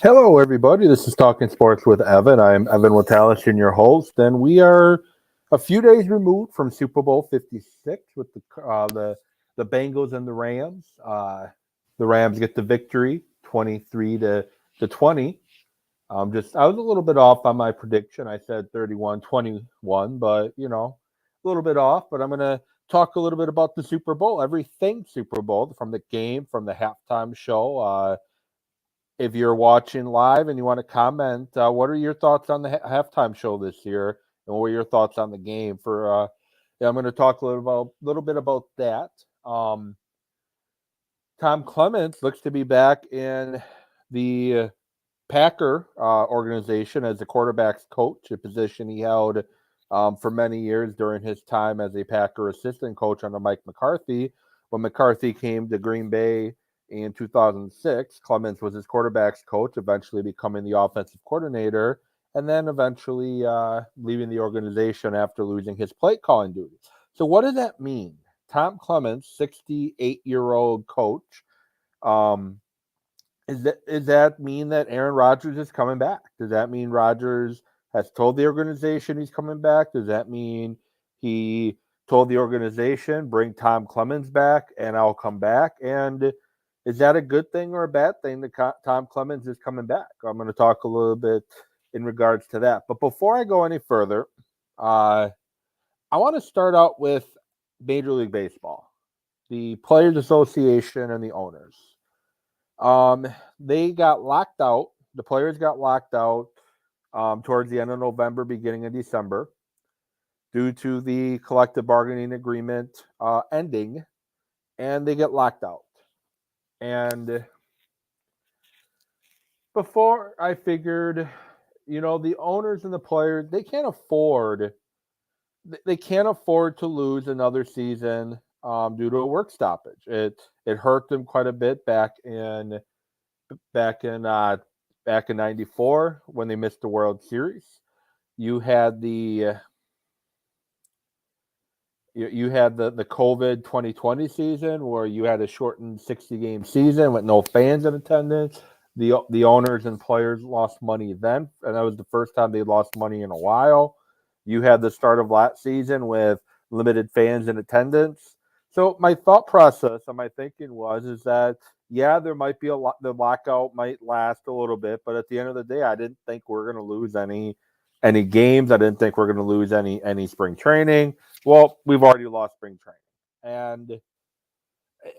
Hello, everybody. This is Talking Sports with Evan. I'm Evan Watalis, your host, and we are a few days removed from Super Bowl 56 with the Bengals and the Rams. The Rams get the victory, 23 to 20. Just I was a little bit off on my prediction. I said 31-21, but a little bit off. But I'm gonna talk a little bit about the Super Bowl, everything Super Bowl, from the game, from the halftime show. If you're watching live and you want to comment, what are your thoughts on the halftime show this year, and what are your thoughts on the game? Yeah, I'm going to talk a little bit about that. Tom Clements looks to be back in the Packer organization as the quarterback's coach, a position he held for many years during his time as a Packer assistant coach under Mike McCarthy. When McCarthy came to Green Bay in 2006, Clements was his quarterback's coach, eventually becoming the offensive coordinator, and then eventually leaving the organization after losing his play calling duties. So what does that mean? Tom Clements, 68-year-old coach, does that mean that Aaron Rodgers is coming back? Does that mean Rodgers has told the organization he's coming back? Does that mean he told the organization, bring Tom Clements back and I'll come back? And is that a good thing or a bad thing that Tom Clements is coming back? I'm going to talk a little bit in regards to that. But before I go any further, I want to start out with Major League Baseball, the Players Association and the owners. They got locked out. The players got locked out towards the end of November, beginning of December, due to the collective bargaining agreement ending, and they get locked out. And before I figured, the owners and the players, they can't afford to lose another season due to a work stoppage. It hurt them quite a bit back in '94 when they missed the World Series. You had the the COVID 2020 season where you had a shortened 60-game season with no fans in attendance. The owners and players lost money then, and that was the first time they lost money in a while. You had the start of last season with limited fans in attendance. So my thought process and my thinking is that yeah, there might be the lockout might last a little bit, but at the end of the day, I didn't think we are going to lose any games. I didn't think we are going to lose any spring training. Well, we've already lost spring training, and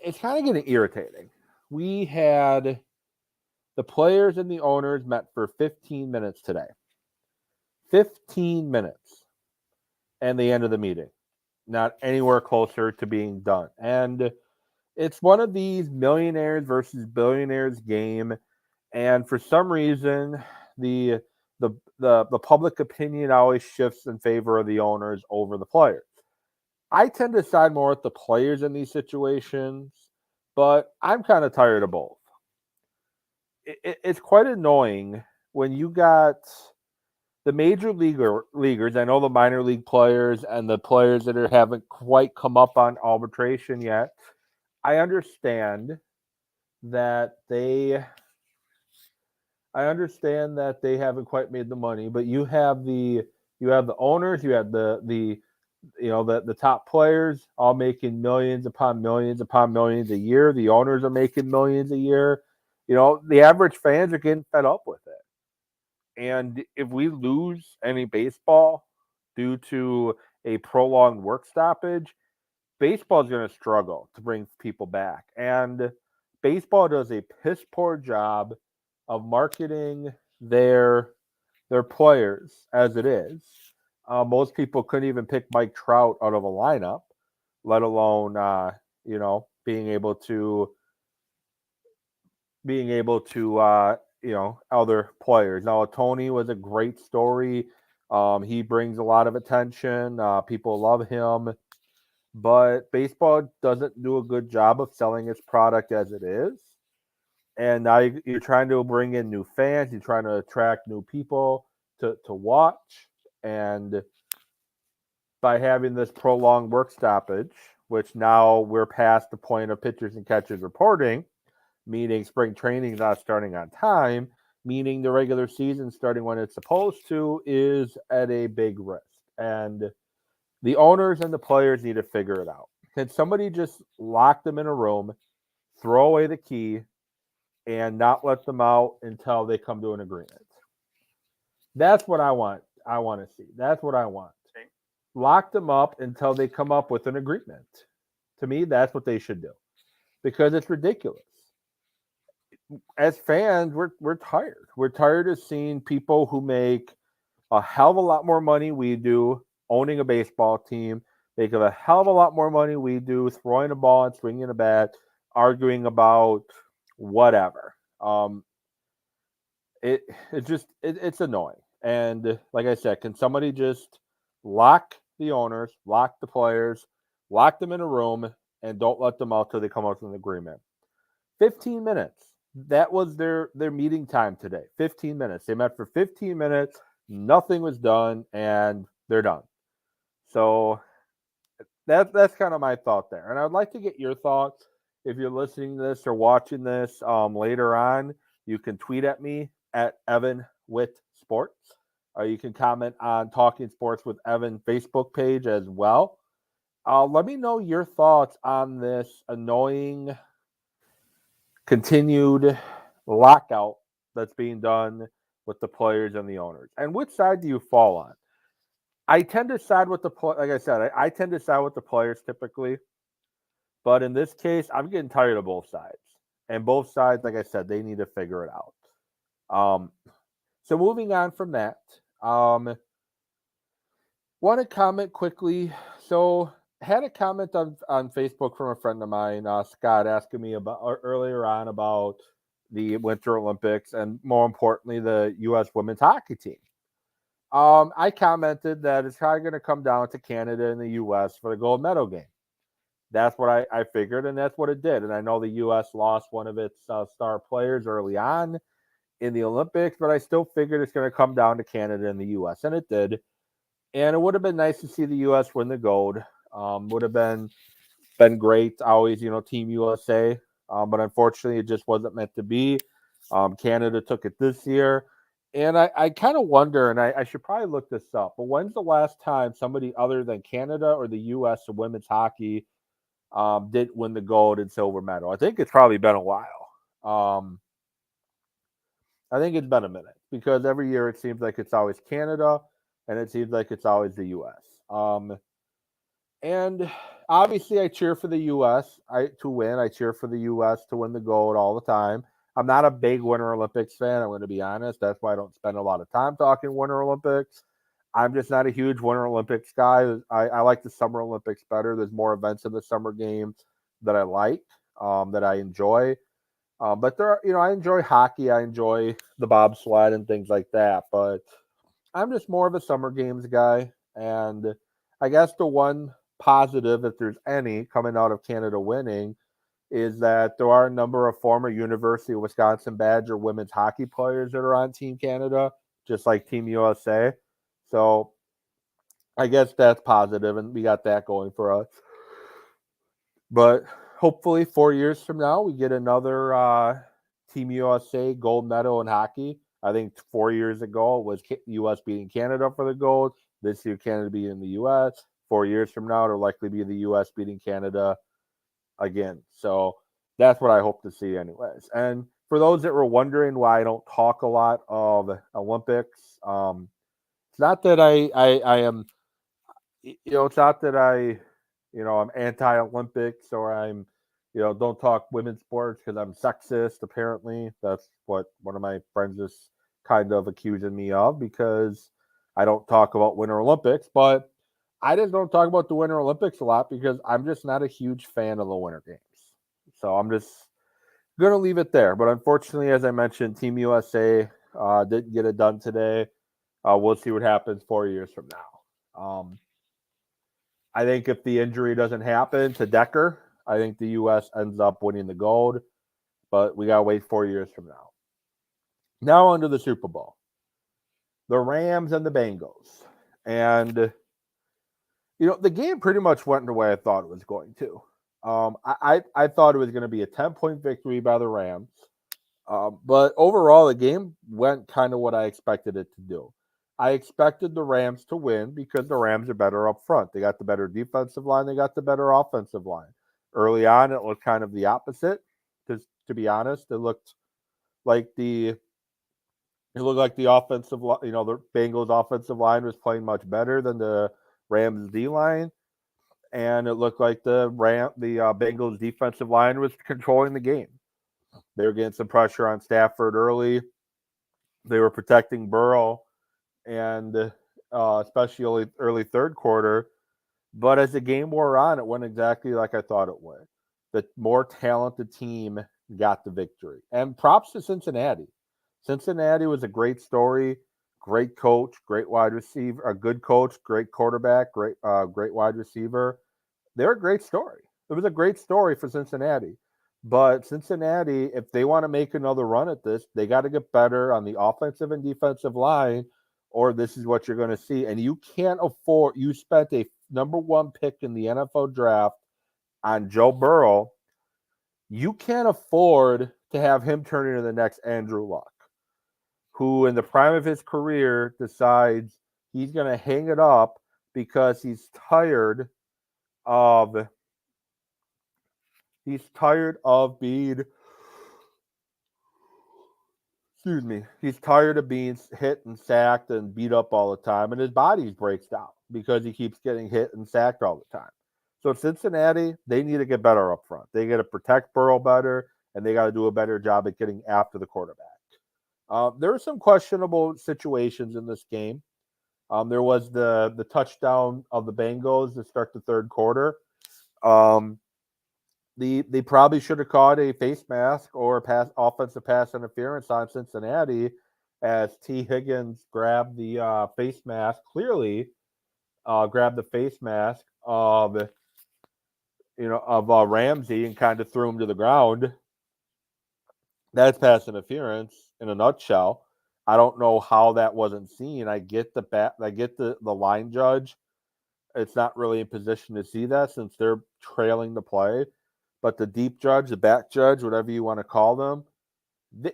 it's kind of getting irritating. We had the players and the owners met for 15 minutes today. 15 minutes, and the end of the meeting. Not anywhere closer to being done. And it's one of these millionaires versus billionaires game, and for some reason, the the public opinion always shifts in favor of the owners over the players. I tend to side more with the players in these situations, but I'm kind of tired of both. It's quite annoying when you got the major leaguers. I know the minor league players and the players that haven't quite come up on arbitration yet. I understand that they haven't quite made the money, but you have the owners, you have the top players all making millions upon millions upon millions a year. The owners are making millions a year. The average fans are getting fed up with it. And if we lose any baseball due to a prolonged work stoppage, baseball is going to struggle to bring people back. And baseball does a piss poor job of marketing their players as it is. Most people couldn't even pick Mike Trout out of a lineup, let alone being able to other players. Now, Tony was a great story. He brings a lot of attention. People love him, but baseball doesn't do a good job of selling its product as it is. And now you're trying to bring in new fans. You're trying to attract new people to watch. And by having this prolonged work stoppage, which now we're past the point of pitchers and catchers reporting, meaning spring training not starting on time, meaning the regular season starting when it's supposed to, is at a big risk. And the owners and the players need to figure it out. Can somebody just lock them in a room, throw away the key, and not let them out until they come to an agreement? That's what I want. I want to see. That's what I want. Lock them up until they come up with an agreement. To me, that's what they should do because it's ridiculous. As fans, we're tired. We're tired of seeing people who make a hell of a lot more money we do owning a baseball team, make a hell of a lot more money we do throwing a ball and swinging a bat, arguing about whatever. It's annoying. And like I said, can somebody just lock the owners, lock the players, lock them in a room, and don't let them out till they come out with an agreement? 15 minutes. That was their meeting time today. 15 minutes. They met for 15 minutes. Nothing was done, and they're done. So that's kind of my thought there. And I'd like to get your thoughts. If you're listening to this or watching this later on, you can tweet at me at Evan with Sports. You can comment on Talking Sports with Evan Facebook page as well. Let me know your thoughts on this annoying continued lockout that's being done with the players and the owners. And which side do you fall on? I tend to side with like I said, I tend to side with the players typically. But in this case, I'm getting tired of both sides. And both sides, like I said, they need to figure it out. So moving on from that, want to comment quickly. So had a comment on Facebook from a friend of mine, Scott, asking me about earlier on about the Winter Olympics and more importantly, the U.S. women's hockey team. I commented that it's probably going to come down to Canada and the U.S. for the gold medal game. That's what I figured, and that's what it did. And I know the U.S. lost one of its star players early on in the Olympics, but I still figured it's going to come down to Canada and the U.S., and it did. And it would have been nice to see the U.S. win the gold. Would have been great. Always, Team USA. But unfortunately, it just wasn't meant to be. Canada took it this year. And I kind of wonder, and I should probably look this up, but when's the last time somebody other than Canada or the U.S. in women's hockey did win the gold and silver medal? I think it's probably been a while. I think it's been a minute because every year it seems like it's always Canada and it seems like it's always the U.S. And obviously I cheer for the U.S. to win. I cheer for the U.S. to win the gold all the time. I'm not a big Winter Olympics fan. I'm going to be honest. That's why I don't spend a lot of time talking Winter Olympics. I'm just not a huge Winter Olympics guy. I like the Summer Olympics better. There's more events in the summer games that I like, that I enjoy. But there are, I enjoy hockey. I enjoy the bobsled and things like that. But I'm just more of a summer games guy. And I guess the one positive, if there's any, coming out of Canada winning is that there are a number of former University of Wisconsin Badger women's hockey players that are on Team Canada, just like Team USA. So I guess that's positive, and we got that going for us. But hopefully 4 years from now, we get another Team USA gold medal in hockey. I think 4 years ago it was U.S. beating Canada for the gold. This year, Canada beating the U.S. 4 years from now, it'll likely be the U.S. beating Canada again. So that's what I hope to see anyways. And for those that were wondering why I don't talk a lot of Olympics, it's not that I am, it's not that I'm anti-Olympics or I'm, don't talk women's sports because I'm sexist. Apparently, that's what one of my friends is kind of accusing me of because I don't talk about Winter Olympics. But I just don't talk about the Winter Olympics a lot because I'm just not a huge fan of the Winter Games. So I'm just going to leave it there. But unfortunately, as I mentioned, Team USA didn't get it done today. We'll see what happens 4 years from now. I think if the injury doesn't happen to Decker, I think the U.S. ends up winning the gold. But we got to wait 4 years from now. Now on to the Super Bowl. The Rams and the Bengals. And the game pretty much went the way I thought it was going to. I thought it was going to be a 10-point victory by the Rams. But overall, the game went kind of what I expected it to do. I expected the Rams to win because the Rams are better up front. They got the better defensive line. They got the better offensive line. Early on, it looked kind of the opposite. Because to be honest, like the it looked like the offensive line. The Bengals offensive line was playing much better than the Rams D line, and it looked like the Bengals defensive line was controlling the game. They were getting some pressure on Stafford early. They were protecting Burrow, and especially early third quarter. But as the game wore on, it went exactly like I thought it would. The more talented team got the victory. And props to Cincinnati. Cincinnati was a great story, great coach, great wide receiver, a good coach, great quarterback, great wide receiver. They're a great story. It was a great story for Cincinnati. But Cincinnati, if they want to make another run at this, they got to get better on the offensive and defensive line, or this is what you're going to see. And you can't afford, you spent a number one pick in the NFL draft on Joe Burrow. You can't afford to have him turn into the next Andrew Luck, who in the prime of his career decides he's going to hang it up because he's tired of being he's tired of being hit and sacked and beat up all the time, and his body breaks down because he keeps getting hit and sacked all the time. So Cincinnati, they need to get better up front. They got to protect Burrow better, and they got to do a better job at getting after the quarterback. There were some questionable situations in this game. There was the touchdown of the Bengals to start the third quarter. They probably should have caught a face mask or offensive pass interference on Cincinnati as T. Higgins grabbed the face mask, clearly grabbed the face mask of Ramsey and kind of threw him to the ground. That's pass interference in a nutshell. I don't know how that wasn't seen. I get the line judge. It's not really in position to see that since they're trailing the play. But the deep judge, the back judge, whatever you want to call them,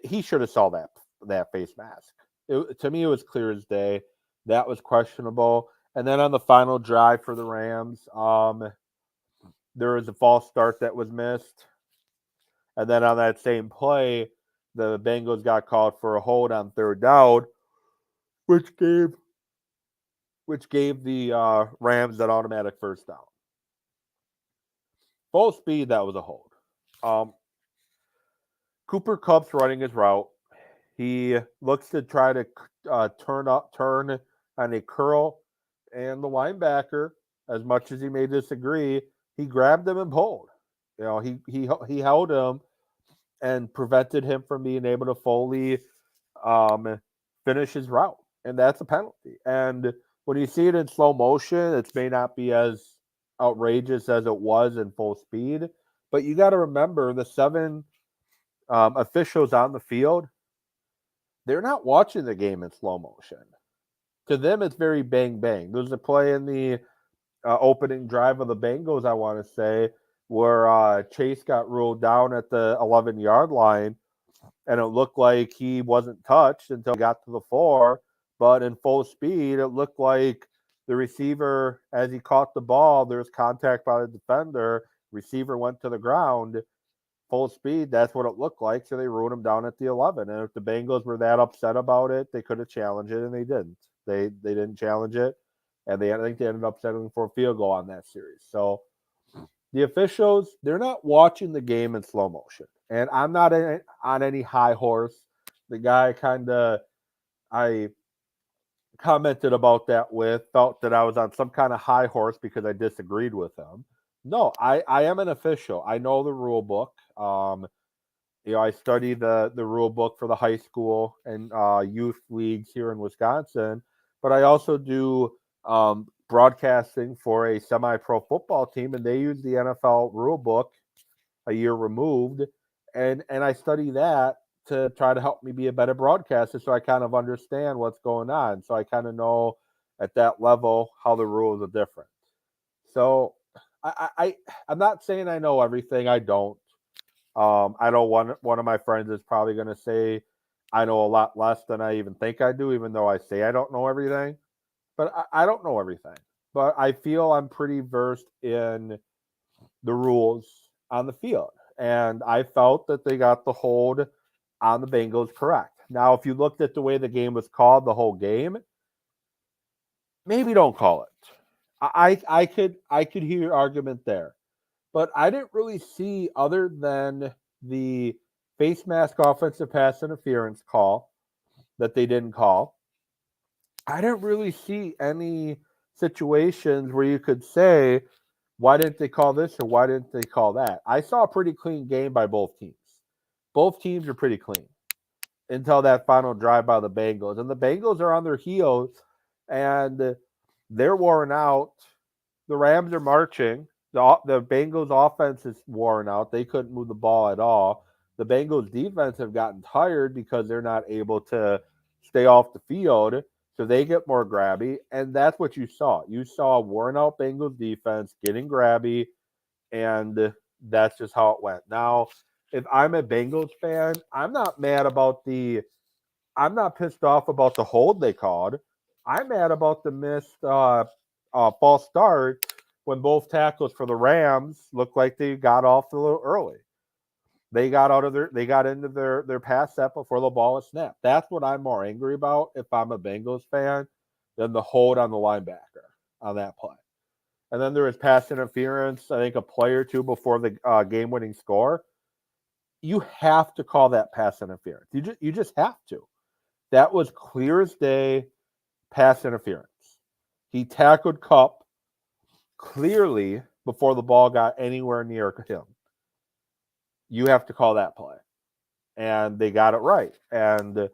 he should have saw that face mask. To me, it was clear as day. That was questionable. And then on the final drive for the Rams, there was a false start that was missed. And then on that same play, the Bengals got called for a hold on third down, which gave the Rams that automatic first down. Full speed, that was a hold. Cooper Kupp's running his route. He looks to try to turn on a curl, and the linebacker, as much as he may disagree, he grabbed him and pulled. He held him and prevented him from being able to fully finish his route, and that's a penalty. And when you see it in slow motion, it may not be as outrageous as it was in full speed, but you got to remember the 7 officials on the field, they're not watching the game in slow motion. To them, it's very bang bang. There's a play in the opening drive of the Bengals, I want to say, where Chase got ruled down at the 11-yard line, and it looked like he wasn't touched until he got to the 4. But in full speed, it looked like the receiver, as he caught the ball, there was contact by the defender. Receiver went to the ground. Full speed, that's what it looked like. So they ruled him down at the 11. And if the Bengals were that upset about it, they could have challenged it, and they didn't. They didn't challenge it, and I think they ended up settling for a field goal on that series. So the officials, they're not watching the game in slow motion. And I'm not on any high horse. The guy I commented about that felt that I was on some kind of high horse because I disagreed with him. No, I am an official. I know the rule book. I study the rule book for the high school and youth leagues here in Wisconsin, but I also do broadcasting for a semi-pro football team, and they use the NFL rule book a year removed, and I study that to try to help me be a better broadcaster, so I kind of understand what's going on. So I kind of know at that level how the rules are different. So I'm not saying I know everything. I don't. I know one of my friends is probably going to say I know a lot less than I even think I do, even though I say I don't know everything. But I don't know everything. But I feel I'm pretty versed in the rules on the field. And I felt that they got the hold on the Bengals correct. Now, if you looked at the way the game was called the whole game, maybe don't call it. I could hear your argument there. But I didn't really see, other than the face mask offensive pass interference call that they didn't call, I didn't really see any situations where you could say, why didn't they call this or why didn't they call that? I saw a pretty clean game by both teams. Both teams are pretty clean until that final drive by the Bengals. And the Bengals are on their heels and they're worn out. The Rams are marching. The Bengals offense is worn out. They couldn't move the ball at all. The Bengals defense have gotten tired because they're not able to stay off the field. So they get more grabby. And that's what you saw. You saw a worn out Bengals defense getting grabby. And that's just how it went. Now, if I'm a Bengals fan, I'm not pissed off about the hold they called. I'm mad about the missed false start when both tackles for the Rams looked like they got off a little early. They got into their pass set before the ball was snapped. That's what I'm more angry about if I'm a Bengals fan than the hold on the linebacker on that play. And then there was pass interference, I think a play or two before the game-winning score. You have to call that pass interference. You just have to. That was clear as day pass interference. He tackled Kupp clearly before the ball got anywhere near him. You have to call that play. And they got it right. And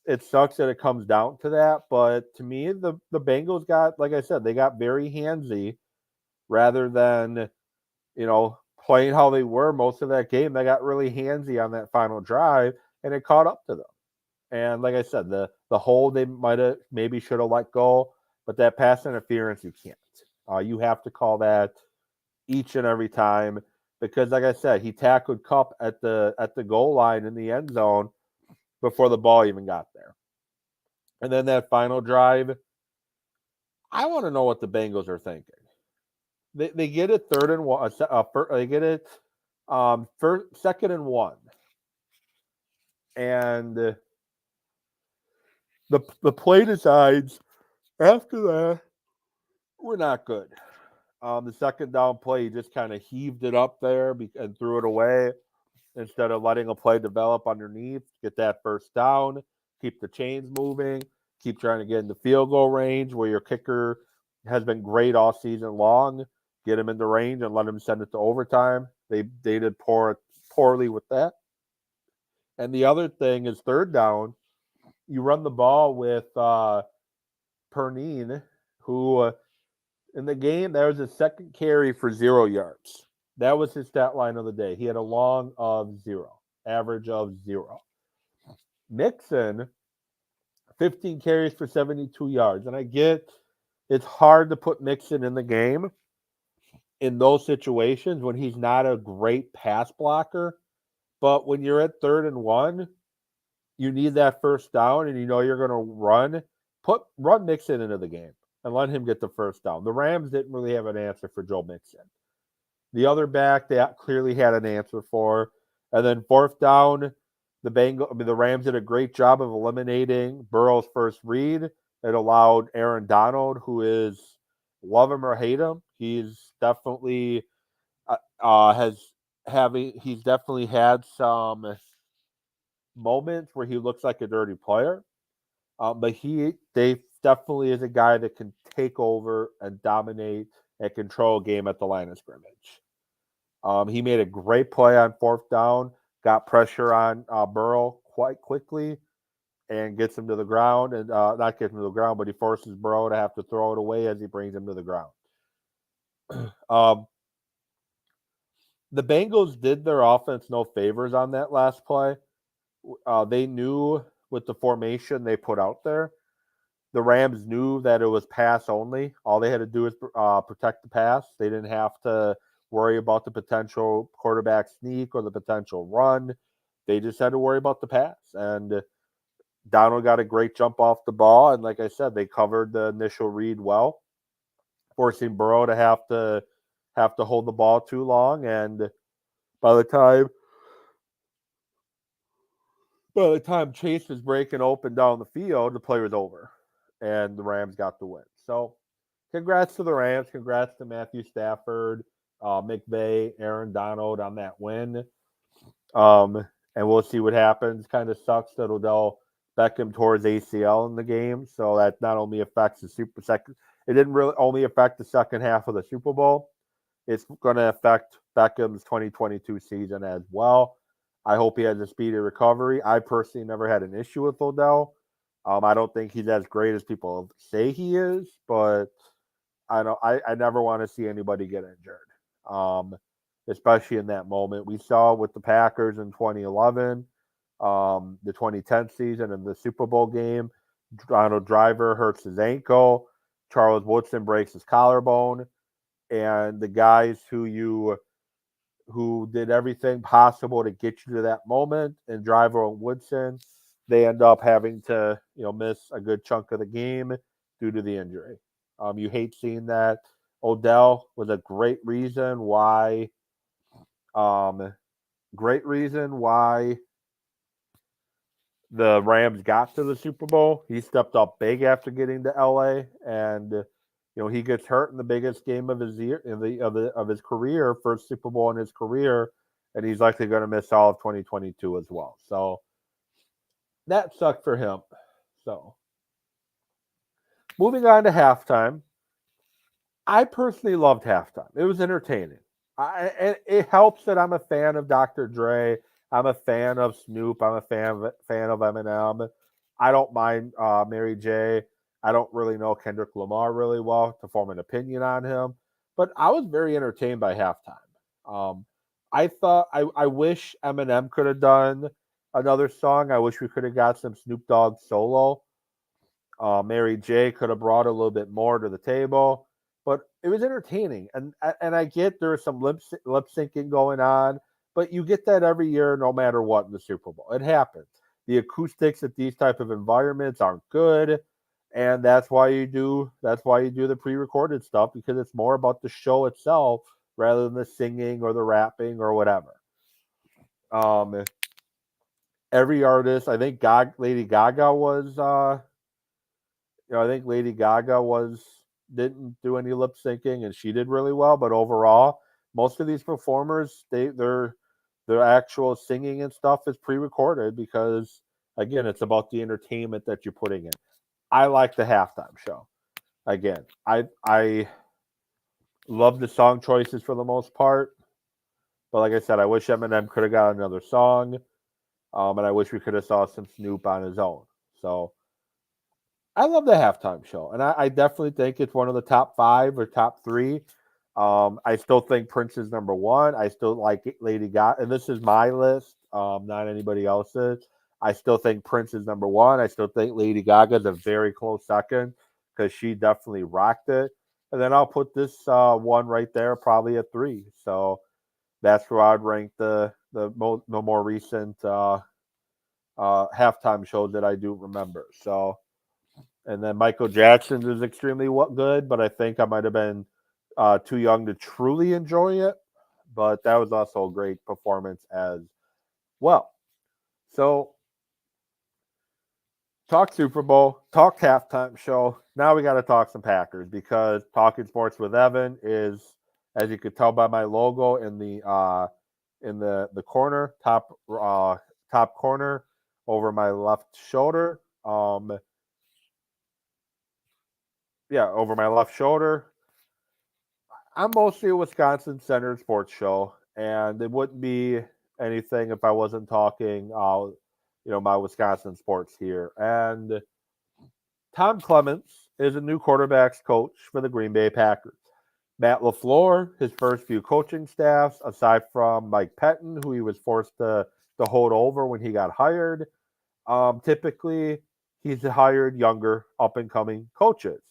it sucks that it comes down to that. But to me, the Bengals got, like I said, they got very handsy rather than, playing how they were most of that game. They got really handsy on that final drive, and it caught up to them. And like I said, the hold they maybe should have let go, but that pass interference you can't. You have to call that each and every time because, like I said, he tackled Kupp at the goal line in the end zone before the ball even got there. And then that final drive, I want to know what the Bengals are thinking. They get it third and one. They get it first, second and one, and the play decides after that we're not good. The second down play, he just kind of heaved it up there and threw it away instead of letting a play develop underneath. Get that first down, keep the chains moving, keep trying to get in the field goal range where your kicker has been great all season long. Get him in the range and let him send it to overtime. They did poorly with that. And the other thing is third down, you run the ball with Pernine, who in the game, there was a second carry for 0 yards. That was his stat line of the day. He had a long of 0, average of 0. Mixon, 15 carries for 72 yards. And I get it's hard to put Mixon in the game in those situations when he's not a great pass blocker. But when you're at third and one, you need that first down and you're going to run Mixon into the game and let him get the first down. The Rams didn't really have an answer for Joe Mixon. The other back they clearly had an answer for. And then fourth down, the Rams did a great job of eliminating Burrow's first read. It allowed Aaron Donald, who is love him or hate him, he's definitely he's definitely had some moments where he looks like a dirty player. But they definitely is a guy that can take over and dominate and control a game at the line of scrimmage. He made a great play on fourth down, got pressure on Burrow quite quickly, and gets him to the ground. And not gets him to the ground, but he forces Burrow to have to throw it away as he brings him to the ground. The Bengals did their offense no favors on that last play. They knew with the formation they put out there the Rams knew that it was pass only. All they had to do is protect the pass. They didn't have to worry about the potential quarterback sneak or the potential run. They just had to worry about the pass. And Donald got a great jump off the ball. And like I said, they covered the initial read well, forcing Burrow to have to hold the ball too long. And by the time Chase was breaking open down the field, the play was over, and the Rams got the win. So, congrats to the Rams. Congrats to Matthew Stafford, McVay, Aaron Donald on that win. And we'll see what happens. Kind of sucks that Odell Beckham tore his ACL in the game, so that not only affects it didn't really only affect the second half of the Super Bowl. It's going to affect Beckham's 2022 season as well. I hope he has a speedy recovery. I personally never had an issue with Odell. I don't think he's as great as people say he is, but I never want to see anybody get injured, especially in that moment. We saw with the Packers in 2011, the 2010 season, and the Super Bowl game. Donald Driver hurts his ankle. Charles Woodson breaks his collarbone. And the guys who did everything possible to get you to that moment, and Driver and Woodson, they end up having to miss a good chunk of the game due to the injury. You hate seeing that. Odell was a great reason why. Great reason why the Rams got to the Super Bowl. He stepped up big after getting to LA, and he gets hurt in the biggest game of his year of his career, first Super Bowl in his career, and he's likely going to miss all of 2022 as well. So that sucked for him. So moving on to halftime, I personally loved halftime. It was entertaining. It helps that I'm a fan of Dr. Dre. I'm a fan of Snoop. I'm a fan of Eminem. I don't mind Mary J. I don't really know Kendrick Lamar really well to form an opinion on him, but I was very entertained by halftime. I wish Eminem could have done another song. I wish we could have got some Snoop Dogg solo. Mary J could have brought a little bit more to the table, but it was entertaining. And I get there was some lip syncing going on, but you get that every year, no matter what in the Super Bowl. It happens. The acoustics at these type of environments aren't good, and that's why you do the pre-recorded stuff, because it's more about the show itself rather than the singing or the rapping or whatever. Every artist, I think Lady Gaga was didn't do any lip syncing, and she did really well. But overall, most of these performers, their actual singing and stuff is pre-recorded, because again, it's about the entertainment that you're putting in. I like the halftime show. Again, I love the song choices for the most part, but like I said, I wish Eminem could have got another song, and I wish we could have saw some Snoop on his own. So I love the halftime show, and I definitely think it's one of the top 5 or top 3. I still think Prince is number 1. I still like Lady Gaga, and this is my list, not anybody else's. I still think Prince is number 1. I still think Lady Gaga is a very close second, because she definitely rocked it. And then I'll put this one right there, probably at 3. So that's where I'd rank the more recent halftime shows that I do remember. So. And then Michael Jackson is extremely good, but I think I might have been too young to truly enjoy it. But that was also a great performance as well. So, talk Super Bowl, talk halftime show. Now we got to talk some Packers, because Talking Sports with Evan is, as you could tell by my logo in the corner, top corner over my left shoulder. Over my left shoulder. I'm mostly a Wisconsin-centered sports show, and it wouldn't be anything if I wasn't talking, my Wisconsin sports here. And Tom Clements is a new quarterbacks coach for the Green Bay Packers. Matt LaFleur, his first few coaching staffs, aside from Mike Pettin, who he was forced to hold over when he got hired, typically he's hired younger, up and coming coaches.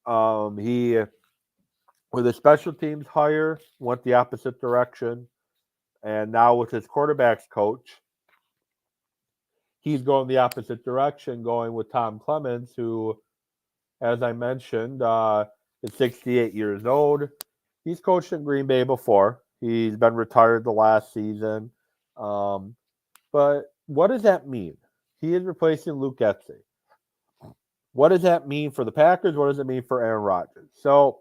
He with his special teams hire went the opposite direction, and now with his quarterbacks coach, he's going the opposite direction, going with Tom Clements, who, as I mentioned, is 68 years old. He's coached in Green Bay before. He's been retired the last season. But what does that mean? He is replacing Luke Getsy. What does that mean for the Packers? What does it mean for Aaron Rodgers? So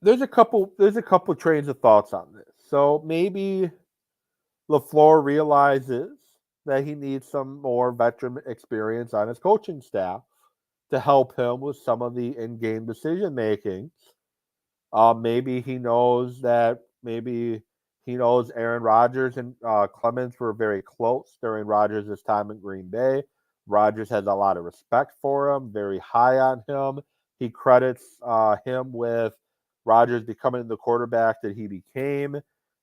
there's a couple trains of thoughts on this. So maybe LaFleur realizes that he needs some more veteran experience on his coaching staff to help him with some of the in-game decision making. Maybe he knows Aaron Rodgers and Clemens were very close during Rodgers' time in Green Bay. Rodgers has a lot of respect for him, very high on him. He credits him with Rodgers becoming the quarterback that he became,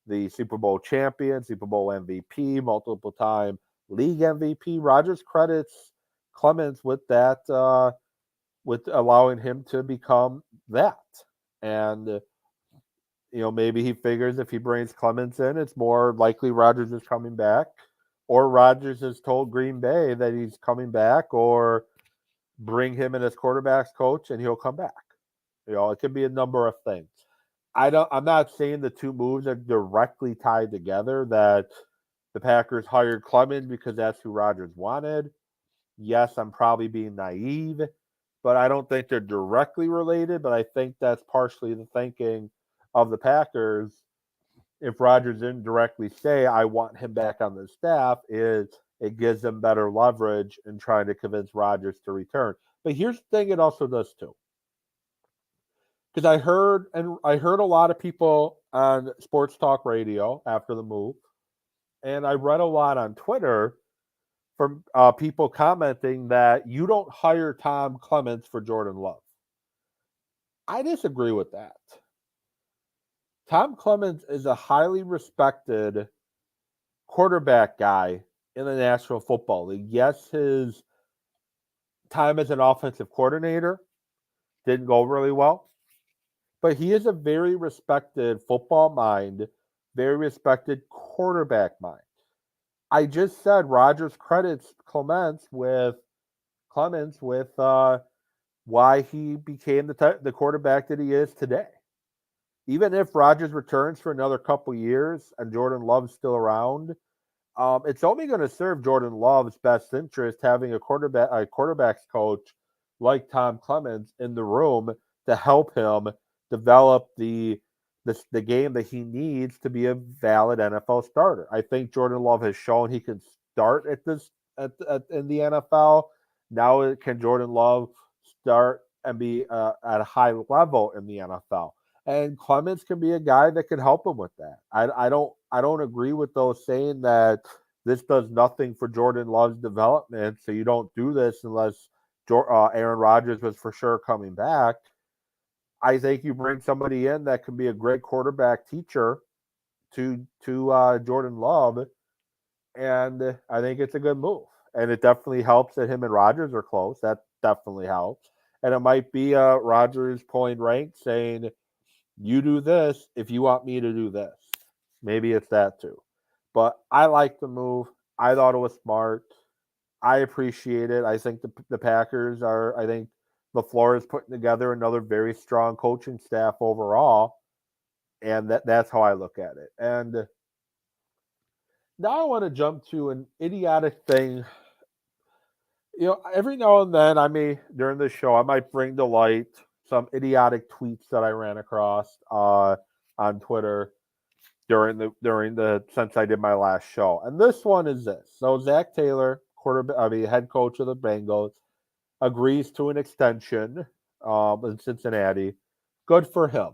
the Super Bowl champion, Super Bowl MVP, multiple time league MVP. Rodgers credits Clemens with that, with allowing him to become that. And maybe he figures if he brings Clemens in, it's more likely Rodgers is coming back, or Rodgers has told Green Bay that he's coming back, or bring him in as quarterbacks coach and he'll come back. It could be a number of things. I'm not saying the two moves are directly tied together, that the Packers hired Clemens because that's who Rodgers wanted. Yes, I'm probably being naive, but I don't think they're directly related. But I think that's partially the thinking of the Packers. If Rodgers didn't directly say, I want him back on the staff, is it gives them better leverage in trying to convince Rodgers to return. But here's the thing it also does too. Because I heard a lot of people on sports talk radio after the move, and I read a lot on Twitter from people commenting that you don't hire Tom Clements for Jordan Love. I disagree with that. Tom Clements is a highly respected quarterback guy in the National Football League. Yes, his time as an offensive coordinator didn't go really well, but he is a very respected football mind, very respected quarterback mind. I just said Rodgers credits Clements with why he became the quarterback that he is today. Even if Rodgers returns for another couple years and Jordan Love's still around, it's only going to serve Jordan Love's best interest having a quarterbacks coach like Tom Clements in the room to help him develop the game that he needs to be a valid NFL starter. I think Jordan Love has shown he can start in the NFL. Now can Jordan Love start and be at a high level in the NFL? And Clements can be a guy that can help him with that. I don't agree with those saying that this does nothing for Jordan Love's development, so you don't do this unless Aaron Rodgers was for sure coming back. I think you bring somebody in that can be a great quarterback teacher to Jordan Love, and I think it's a good move. And it definitely helps that him and Rodgers are close. That definitely helps. And it might be Rodgers pulling rank saying, you do this if you want me to do this. Maybe it's that too. But I like the move. I thought it was smart. I appreciate it. I think the Packers are, I think LaFleur is putting together another very strong coaching staff overall. And that's how I look at it. And now I want to jump to an idiotic thing. Every now and then during this show, I might bring to light some idiotic tweets that I ran across on Twitter during the since I did my last show. And this one is this. So Zach Taylor, head coach of the Bengals, agrees to an extension in Cincinnati. Good for him.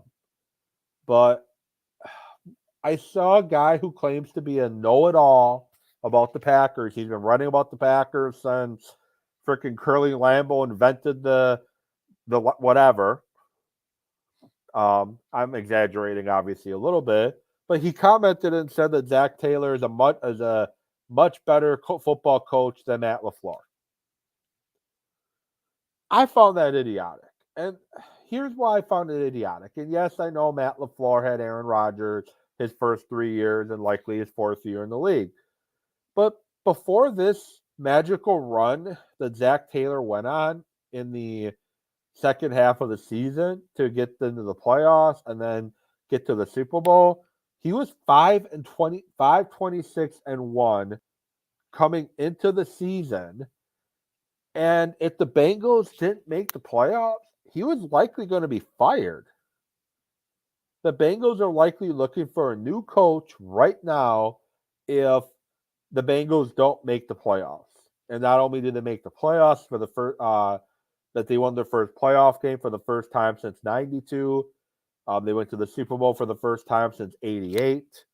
But I saw a guy who claims to be a know-it-all about the Packers. He's been writing about the Packers since freaking Curly Lambeau invented the whatever. I'm exaggerating, obviously, a little bit, but he commented and said that Zach Taylor is a much better football coach than Matt LaFleur. I found that idiotic. And here's why I found it idiotic. And yes, I know Matt LaFleur had Aaron Rodgers his first 3 years and likely his fourth year in the league. But before this magical run that Zach Taylor went on in the second half of the season to get into the playoffs and then get to the Super Bowl, he was 5-26-1 coming into the season. And if the Bengals didn't make the playoffs, he was likely going to be fired. The Bengals are likely looking for a new coach right now if the Bengals don't make the playoffs. And not only did they make the playoffs for the first, that they won their first playoff game for the first time since '92. They went to the Super Bowl for the first time since '88,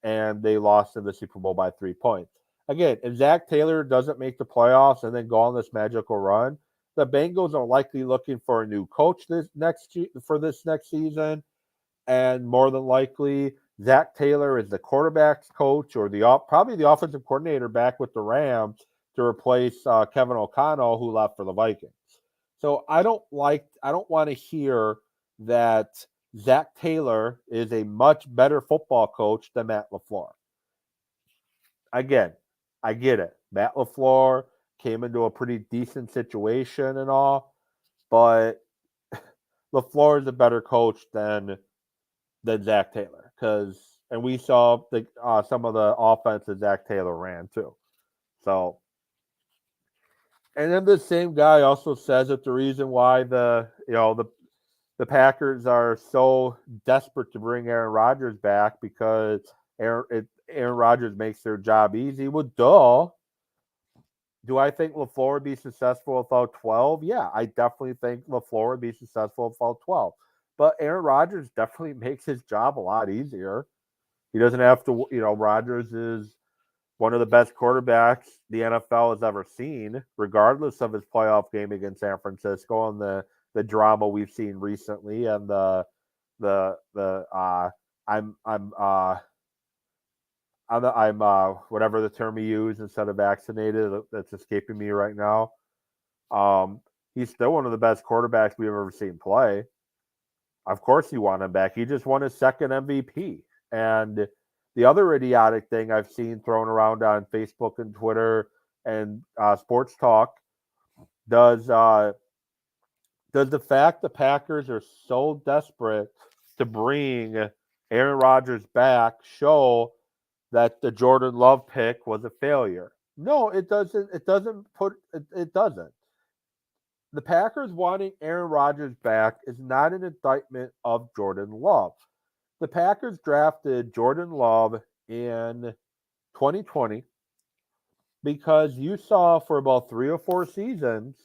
and they lost in the Super Bowl by 3 points. Again, if Zach Taylor doesn't make the playoffs and then go on this magical run, the Bengals are likely looking for a new coach this next season, and more than likely, Zach Taylor is the quarterback's coach or probably the offensive coordinator back with the Rams to replace Kevin O'Connell, who left for the Vikings. So I don't want to hear that Zach Taylor is a much better football coach than Matt LaFleur. Again, I get it. Matt LaFleur came into a pretty decent situation and all, but LaFleur is a better coach than Zach Taylor and we saw some of the offense that Zach Taylor ran too. So, and then the same guy also says that the reason why the Packers are so desperate to bring Aaron Rodgers back because Aaron Rodgers makes their job easy. Well, duh. Do I think LaFleur would be successful without 12? Yeah, I definitely think LaFleur would be successful without 12. But Aaron Rodgers definitely makes his job a lot easier. He doesn't have to, Rodgers is one of the best quarterbacks the NFL has ever seen, regardless of his playoff game against San Francisco and the drama we've seen recently and I'm whatever the term he used instead of vaccinated that's escaping me right now. He's still one of the best quarterbacks we've ever seen play. Of course you want him back. He just won his second MVP. And the other idiotic thing I've seen thrown around on Facebook and Twitter and Sports Talk does the fact the Packers are so desperate to bring Aaron Rodgers back show that the Jordan Love pick was a failure? No, it doesn't. It doesn't. The Packers wanting Aaron Rodgers back is not an indictment of Jordan Love. The Packers drafted Jordan Love in 2020 because you saw for about 3 or 4 seasons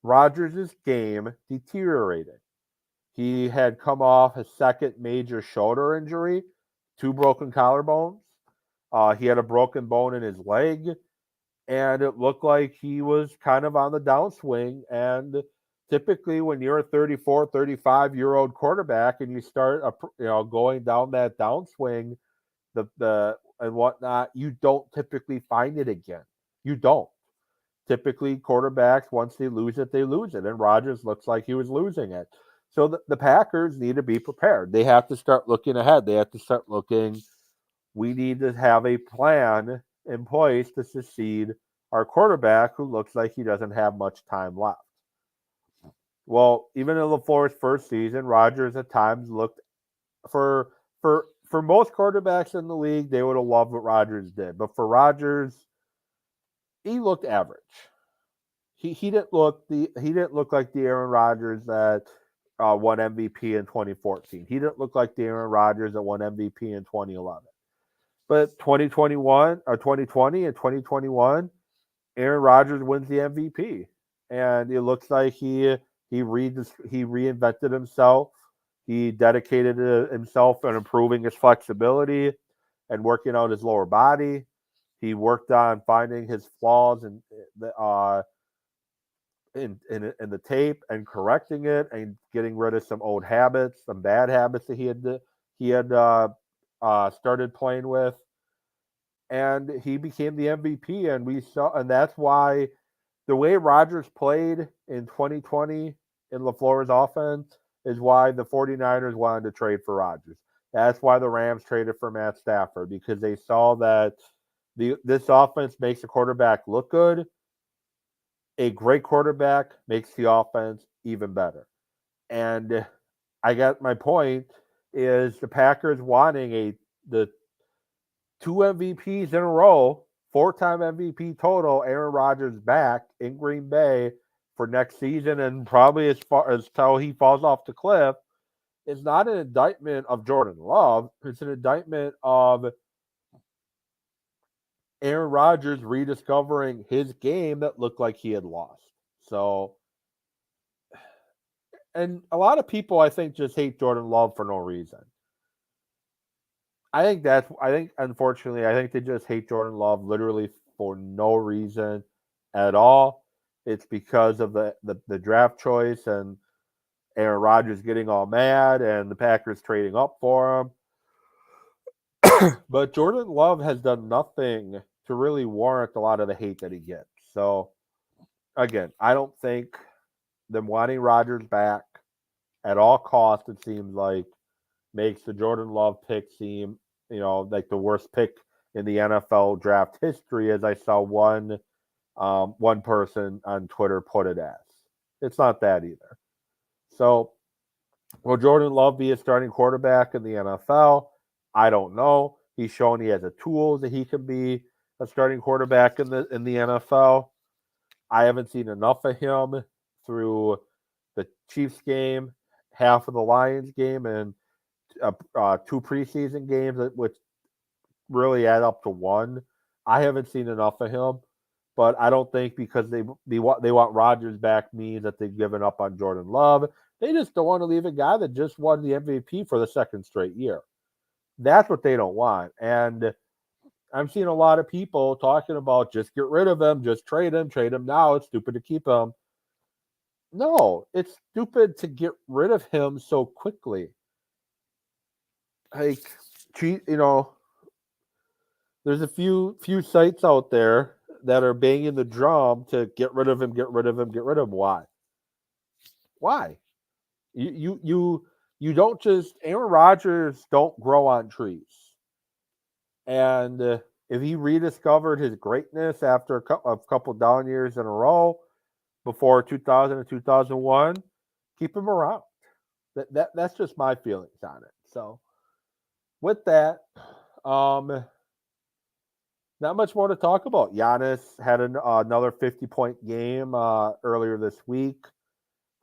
Rodgers' game deteriorated. He had come off his second major shoulder injury, 2 broken collarbones. He had a broken bone in his leg, and it looked like he was kind of on the downswing. And typically when you're a 34, 35-year-old quarterback and you start going down that downswing and whatnot, you don't typically find it again. You don't. Typically, quarterbacks, once they lose it, and Rodgers looks like he was losing it. So the Packers need to be prepared. They have to start looking ahead. They have to start looking, we need to have a plan in place to succeed our quarterback who looks like he doesn't have much time left. Well, even in LaFleur's first season, Rodgers at times looked for most quarterbacks in the league, they would have loved what Rodgers did. But for Rodgers, he looked average. He didn't look like the Aaron Rodgers that won MVP in 2014. He didn't look like the Aaron Rodgers that won MVP in 2011. But 2021 or 2020 and 2021, Aaron Rodgers wins the MVP, and it looks like he reinvented himself. He dedicated himself on improving his flexibility and working out his lower body. He worked on finding his flaws in the tape and correcting it and getting rid of some old habits, some bad habits that he had started playing with. and he became the MVP. And we saw, and that's why the way Rodgers played in 2020 in LaFleur's offense is why the 49ers wanted to trade for Rodgers. That's why the Rams traded for Matt Stafford, because they saw that this offense makes the quarterback look good. A great quarterback makes the offense even better. And I got my point is the Packers wanting the 2 MVPs in a row, 4-time MVP total, Aaron Rodgers back in Green Bay for next season, and probably as far as till he falls off the cliff, is not an indictment of Jordan Love. It's an indictment of Aaron Rodgers rediscovering his game that looked like he had lost. So, and a lot of people, I think, just hate Jordan Love for no reason. I think unfortunately, I think they just hate Jordan Love literally for no reason at all. It's because of the draft choice and Aaron Rodgers getting all mad and the Packers trading up for him. But Jordan Love has done nothing to really warrant a lot of the hate that he gets. So again, I don't think them wanting Rodgers back at all costs, it seems like, makes the Jordan Love pick seem, like the worst pick in the NFL draft history, as I saw one person on Twitter put it as. It's not that either. So, will Jordan Love be a starting quarterback in the NFL? I don't know. He's shown he has the tools that he can be a starting quarterback in the NFL. I haven't seen enough of him through the Chiefs game, half of the Lions game, and 2 preseason games, which really add up to 1. I haven't seen enough of him, but I don't think because they want Rodgers back means that they've given up on Jordan Love. They just don't want to leave a guy that just won the MVP for the second straight year. That's what they don't want. And I'm seeing a lot of people talking about just get rid of him, just trade him now. It's stupid to keep him. No, it's stupid to get rid of him so quickly. Like, there's a few sites out there that are banging the drum to get rid of him, get rid of him, get rid of him. Why? Why? You don't just Aaron Rodgers don't grow on trees. And if he rediscovered his greatness after a couple down years in a row before 2000 and 2001, keep him around. That's just my feelings on it. So with that, not much more to talk about. Giannis had another 50-point game earlier this week.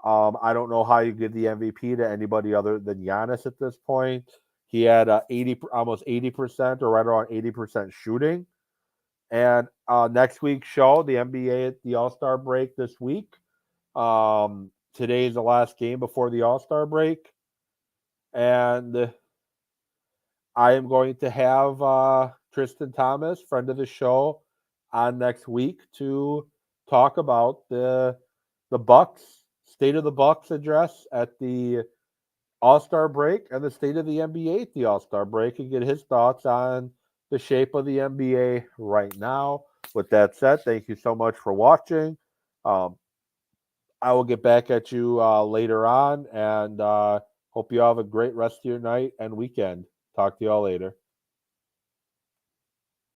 I don't know how you give the MVP to anybody other than Giannis at this point. He had almost 80% or right around 80% shooting. And next week's show, the NBA at the All-Star break this week. Today is the last game before the All-Star break. And I am going to have Tristan Thomas, friend of the show, on next week to talk about the Bucks, State of the Bucks address at the All-Star break and the state of the NBA at the All-Star break, and get his thoughts on the shape of the NBA right now. With that said, thank you so much for watching. I will get back at you later on, and hope you have a great rest of your night and weekend. Talk to you all later.